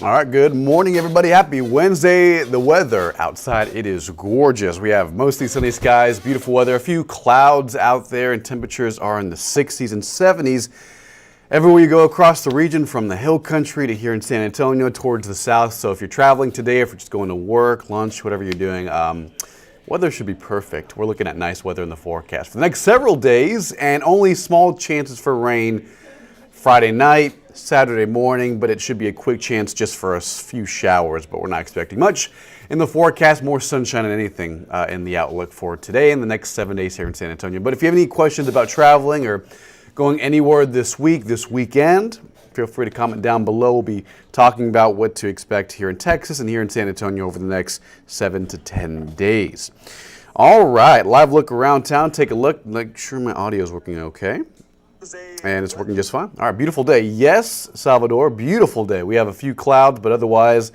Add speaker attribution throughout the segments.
Speaker 1: All right, good morning, everybody. Happy Wednesday. The weather outside, it is gorgeous. We have mostly sunny skies, beautiful weather, a few clouds out there, and temperatures are in the 60s and 70s. Everywhere you go across the region, from the hill country to here in San Antonio towards the south. So if you're traveling today, if you're just going to work, lunch, whatever you're doing, weather should be perfect. We're looking at nice weather in the forecast for the next several days, and only small chances for rain Friday night, Saturday morning, but it should be a quick chance just for a few showers, but we're not expecting much. In the forecast, more sunshine than anything in the outlook for today and the next 7 days here in San Antonio. But if you have any questions about traveling or going anywhere this week, this weekend, feel free to comment down below. We'll be talking about what to expect here in Texas and here in San Antonio over the next 7 to 10 days. All right, live look around town. Take a look. Make sure my audio is working okay. And it's working just fine. All right, beautiful day. Yes, Salvador, beautiful day. We have a few clouds, but otherwise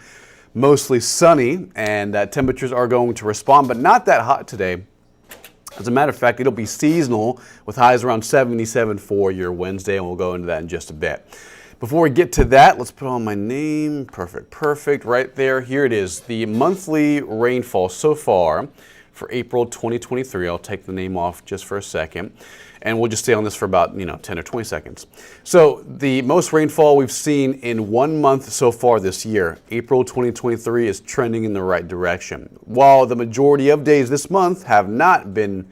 Speaker 1: mostly sunny, and temperatures are going to respond, but not that hot today. As a matter of fact, it'll be seasonal with highs around 77 for your Wednesday, and we'll go into that in just a bit. Before we get to that, let's put on my name. Perfect. Right there. Here it is. The monthly rainfall so far for April 2023. I'll take the name off just for a second, and we'll just stay on this for about 10 or 20 seconds. So the most rainfall we've seen in 1 month so far this year, April 2023, is trending in the right direction. While the majority of days this month have not been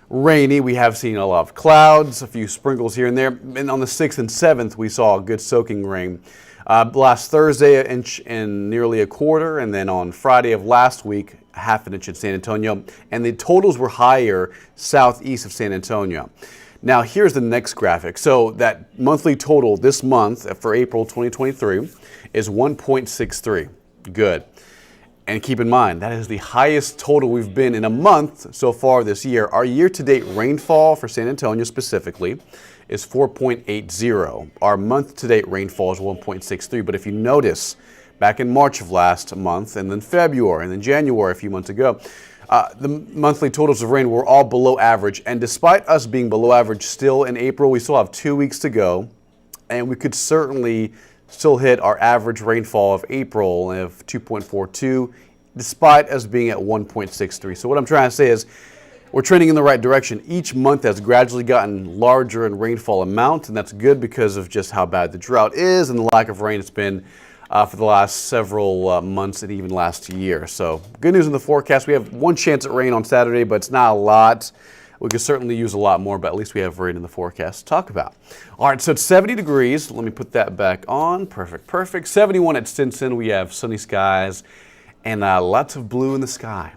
Speaker 1: rainy, we have seen a lot of clouds, a few sprinkles here and there, and on the 6th and 7th we saw a good soaking rain. Last Thursday, an inch and nearly a quarter, and then on Friday of last week, half an inch in San Antonio, and the totals were higher southeast of San Antonio. Now here's the next graphic. So that monthly total this month for April 2023 is 1.63. Good. And keep in mind, that is the highest total we've been in a month so far this year. Our year-to-date rainfall for San Antonio specifically is 4.80. Our month-to-date rainfall is 1.63. But if you notice, back in March of last month, and then February, and then January a few months ago, the monthly totals of rain were all below average. And despite us being below average still in April, we still have 2 weeks to go, and we could certainly still hit our average rainfall of April of 2.42, despite us being at 1.63. So what I'm trying to say is we're trending in the right direction. Each month has gradually gotten larger in rainfall amount, and that's good because of just how bad the drought is and the lack of rain it's been for the last several months and even last year. So good news in the forecast. We have one chance at rain on Saturday, but it's not a lot. We could certainly use a lot more, but at least we have rain in the forecast to talk about. All right, so it's 70 degrees. Let me put that back on. Perfect. 71 at Stinson. We have sunny skies and lots of blue in the sky.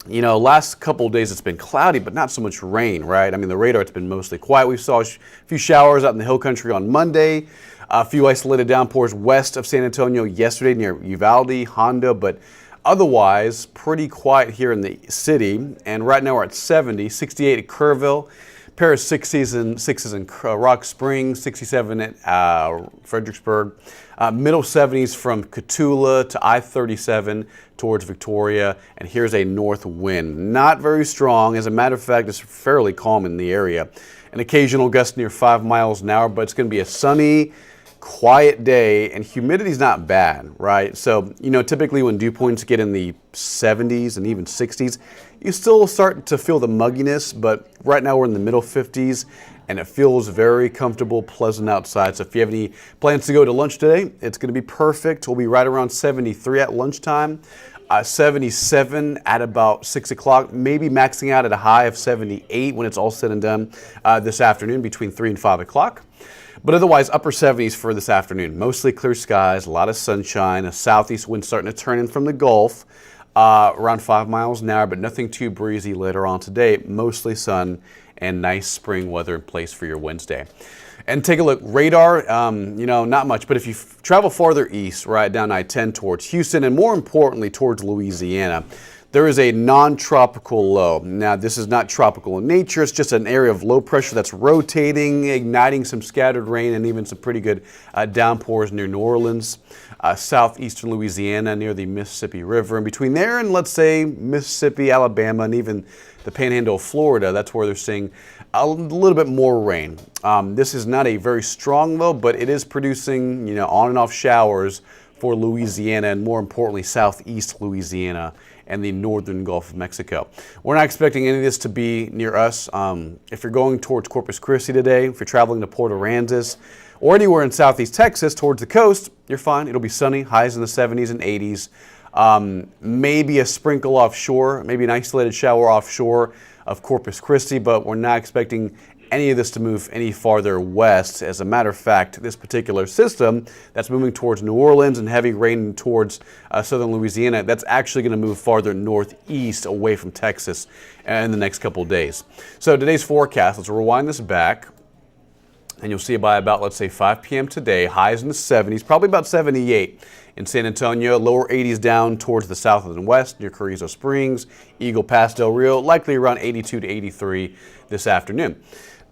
Speaker 1: Last couple of days it's been cloudy, but not so much rain, right? I mean, the radar, it's been mostly quiet. We saw a few showers out in the hill country on Monday, a few isolated downpours west of San Antonio yesterday near Uvalde, Honda, but otherwise pretty quiet here in the city. And right now we're at 70, 68 at Kerrville, pair of 6s in Rock Springs, 67 at Fredericksburg, middle 70s from Cotulla to I-37 towards Victoria, and here's a north wind. Not very strong. As a matter of fact, it's fairly calm in the area. An occasional gust near 5 miles an hour, but it's going to be a sunny, quiet day, and humidity's not bad, right? So, typically when dew points get in the 70s and even 60s, you still start to feel the mugginess, but right now we're in the middle 50s, and it feels very comfortable, pleasant outside. So if you have any plans to go to lunch today, it's going to be perfect. We'll be right around 73 at lunchtime, 77 at about 6 o'clock, maybe maxing out at a high of 78 when it's all said and done this afternoon between 3 and 5 o'clock. But otherwise, upper 70s for this afternoon. Mostly clear skies, a lot of sunshine, a southeast wind starting to turn in from the Gulf, around 5 miles an hour, but nothing too breezy later on today. Mostly sun and nice spring weather in place for your Wednesday. And take a look, radar, not much, but if you travel farther east, right down I-10 towards Houston, and more importantly towards Louisiana, there is a non-tropical low. Now, this is not tropical in nature. It's just an area of low pressure that's rotating, igniting some scattered rain and even some pretty good downpours near New Orleans, southeastern Louisiana near the Mississippi River. And between there and, let's say, Mississippi, Alabama, and even the panhandle of Florida, that's where they're seeing a little bit more rain. This is not a very strong low, but it is producing, on and off showers for Louisiana and, more importantly, southeast Louisiana and the northern Gulf of Mexico. We're not expecting any of this to be near us. If you're going towards Corpus Christi today, if you're traveling to Port Aransas, or anywhere in southeast Texas towards the coast, you're fine. It'll be sunny, highs in the 70s and 80s. Maybe a sprinkle offshore, maybe an isolated shower offshore of Corpus Christi, but we're not expecting any of this to move any farther west. As a matter of fact, this particular system that's moving towards New Orleans and heavy rain towards southern Louisiana, that's actually going to move farther northeast away from Texas in the next couple of days. So today's forecast, let's rewind this back, and you'll see by about, let's say, 5 p.m. today, highs in the 70s, probably about 78 in San Antonio, lower 80s down towards the south and west near Carrizo Springs, Eagle Pass, Del Rio, likely around 82 to 83 this afternoon.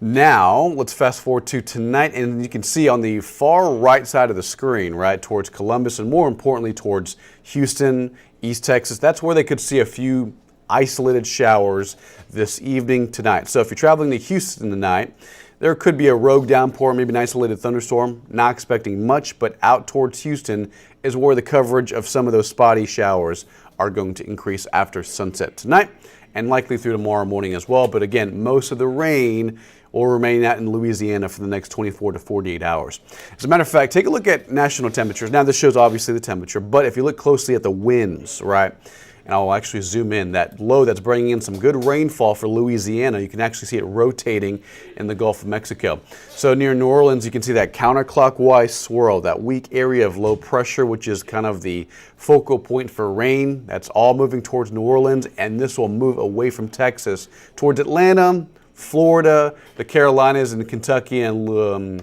Speaker 1: Now, let's fast forward to tonight, and you can see on the far right side of the screen, right, towards Columbus, and more importantly, towards Houston, East Texas. That's where they could see a few isolated showers this evening tonight. So if you're traveling to Houston tonight, there could be a rogue downpour, maybe an isolated thunderstorm. Not expecting much, but out towards Houston is where the coverage of some of those spotty showers are going to increase after sunset tonight, and likely through tomorrow morning as well. But again, most of the rain will remain out in Louisiana for the next 24 to 48 hours. As a matter of fact, take a look at national temperatures. Now, this shows obviously the temperature, but if you look closely at the winds, right, and I'll actually zoom in, that low that's bringing in some good rainfall for Louisiana, you can actually see it rotating in the Gulf of Mexico. So near New Orleans, you can see that counterclockwise swirl, that weak area of low pressure, which is kind of the focal point for rain. That's all moving towards New Orleans, and this will move away from Texas towards Atlanta, Florida, the Carolinas, and Kentucky and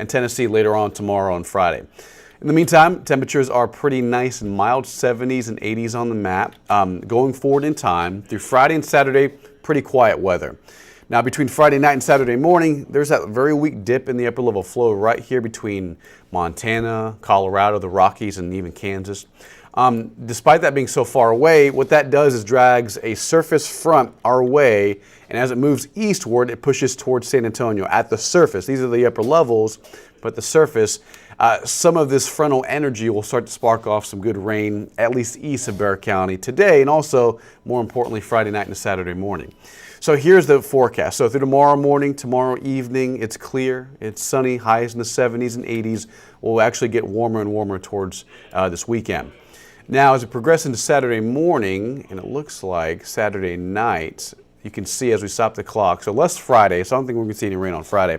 Speaker 1: Tennessee later on tomorrow and Friday. In the meantime, temperatures are pretty nice and mild, 70s and 80s on the map. Going forward in time, through Friday and Saturday, pretty quiet weather. Now, between Friday night and Saturday morning, there's that very weak dip in the upper level flow right here between Montana, Colorado, the Rockies, and even Kansas. Despite that being so far away, what that does is drags a surface front our way, and as it moves eastward, it pushes towards San Antonio at the surface. These are the upper levels, but the surface, some of this frontal energy will start to spark off some good rain, at least east of Bexar County today, and also, more importantly, Friday night and Saturday morning. So here's the forecast. So through tomorrow morning, tomorrow evening, it's clear, it's sunny, highs in the 70s and 80s. We'll actually get warmer and warmer towards this weekend. Now, as we progress into Saturday morning, and it looks like Saturday night, you can see as we stop the clock, so less Friday, so I don't think we're going to see any rain on Friday.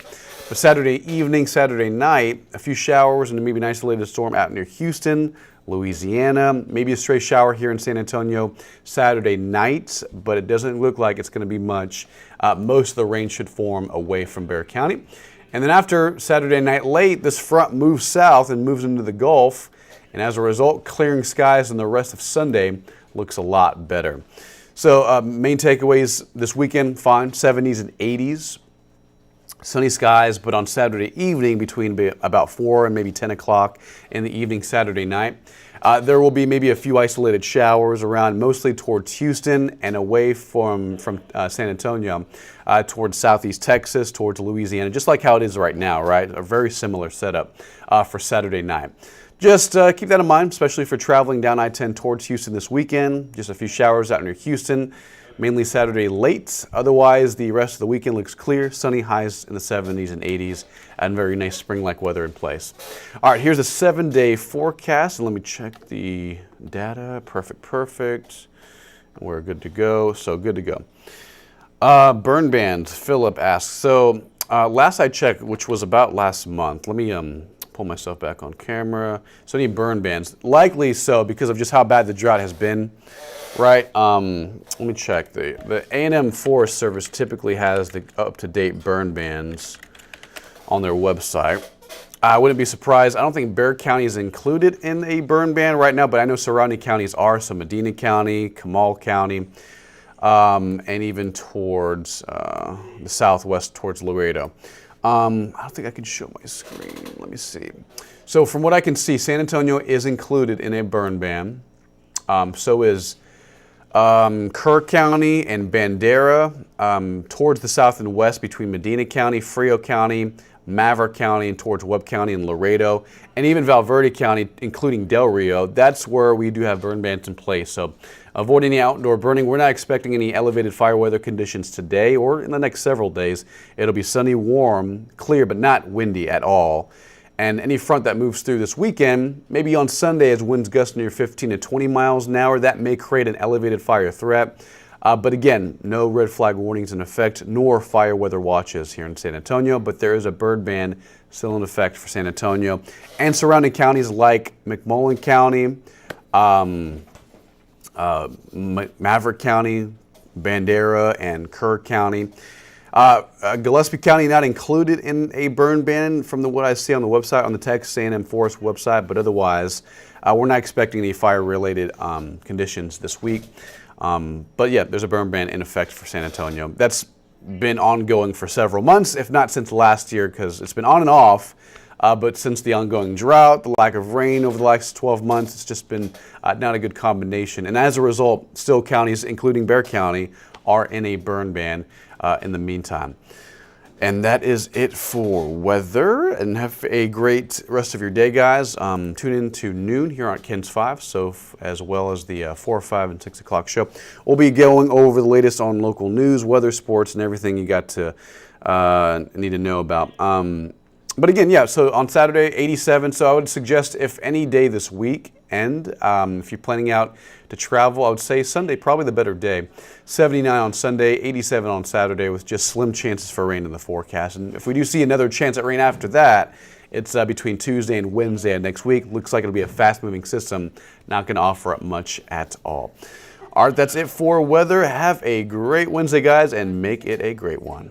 Speaker 1: But Saturday evening, Saturday night, a few showers and maybe an isolated storm out near Houston, Louisiana, maybe a stray shower here in San Antonio Saturday night, but it doesn't look like it's going to be much. Most of the rain should form away from Bexar County. And then after Saturday night late, this front moves south and moves into the Gulf, and as a result, clearing skies and the rest of Sunday looks a lot better. So main takeaways this weekend, fine, 70s and 80s. Sunny skies, but on Saturday evening between about 4 and maybe 10 o'clock in the evening Saturday night, there will be maybe a few isolated showers around, mostly towards Houston and away from San Antonio, towards southeast Texas, towards Louisiana, just like how it is right now, right? A very similar setup for Saturday night. Just keep that in mind, especially for traveling down I-10 towards Houston this weekend. Just a few showers out near Houston, mainly Saturday late. Otherwise, the rest of the weekend looks clear, sunny, highs in the 70s and 80s, and very nice spring-like weather in place. All right, here's a 7-day forecast, and let me check the data. Perfect. We're good to go, so good to go. Burn band, Philip asks. So last I checked, which was about last month, let me pull myself back on camera. So any burn bans? Likely so, because of just how bad the drought has been, right? Let me check. The A&M Forest Service typically has the up-to-date burn bans on their website. I wouldn't be surprised. I don't think Bexar County is included in a burn ban right now, but I know surrounding counties are. So Medina County, Comal County, and even towards the southwest, towards Laredo. I don't think I can show my screen. Let me see. So from what I can see, San Antonio is included in a burn ban. So is Kerr County and Bandera, towards the south and west between Medina County, Frio County, Maverick County, and towards Webb County and Laredo, and even Valverde County, including Del Rio. That's where we do have burn bans in place. So avoid any outdoor burning. We're not expecting any elevated fire weather conditions today or in the next several days. It'll be sunny, warm, clear, but not windy at all. And any front that moves through this weekend, maybe on Sunday as winds gust near 15 to 20 miles an hour, that may create an elevated fire threat. But again, no red flag warnings in effect, nor fire weather watches here in San Antonio, but there is a bird ban still in effect for San Antonio and surrounding counties like McMullen County, Maverick County, Bandera, and Kerr County. Gillespie County not included in a burn ban from what I see on the website, on the Texas A&M Forest website, but otherwise, we're not expecting any fire-related conditions this week. But yeah, there's a burn ban in effect for San Antonio. That's been ongoing for several months, if not since last year, because it's been on and off. But since the ongoing drought, the lack of rain over the last 12 months, it's just been not a good combination. And as a result, still counties, including Bexar County, are in a burn ban in the meantime. And that is it for weather. And have a great rest of your day, guys. Tune in to noon here on Ken's 5, so as well as the 4, 5, and 6 o'clock show. We'll be going over the latest on local news, weather, sports, and everything you got to need to know about. But again, yeah, so on Saturday, 87. So I would suggest if any day this week, and if you're planning out to travel, I would say Sunday, probably the better day. 79 on Sunday, 87 on Saturday with just slim chances for rain in the forecast. And if we do see another chance at rain after that, it's between Tuesday and Wednesday of next week. Looks like it'll be a fast-moving system, not going to offer up much at all. All right, that's it for weather. Have a great Wednesday, guys, and make it a great one.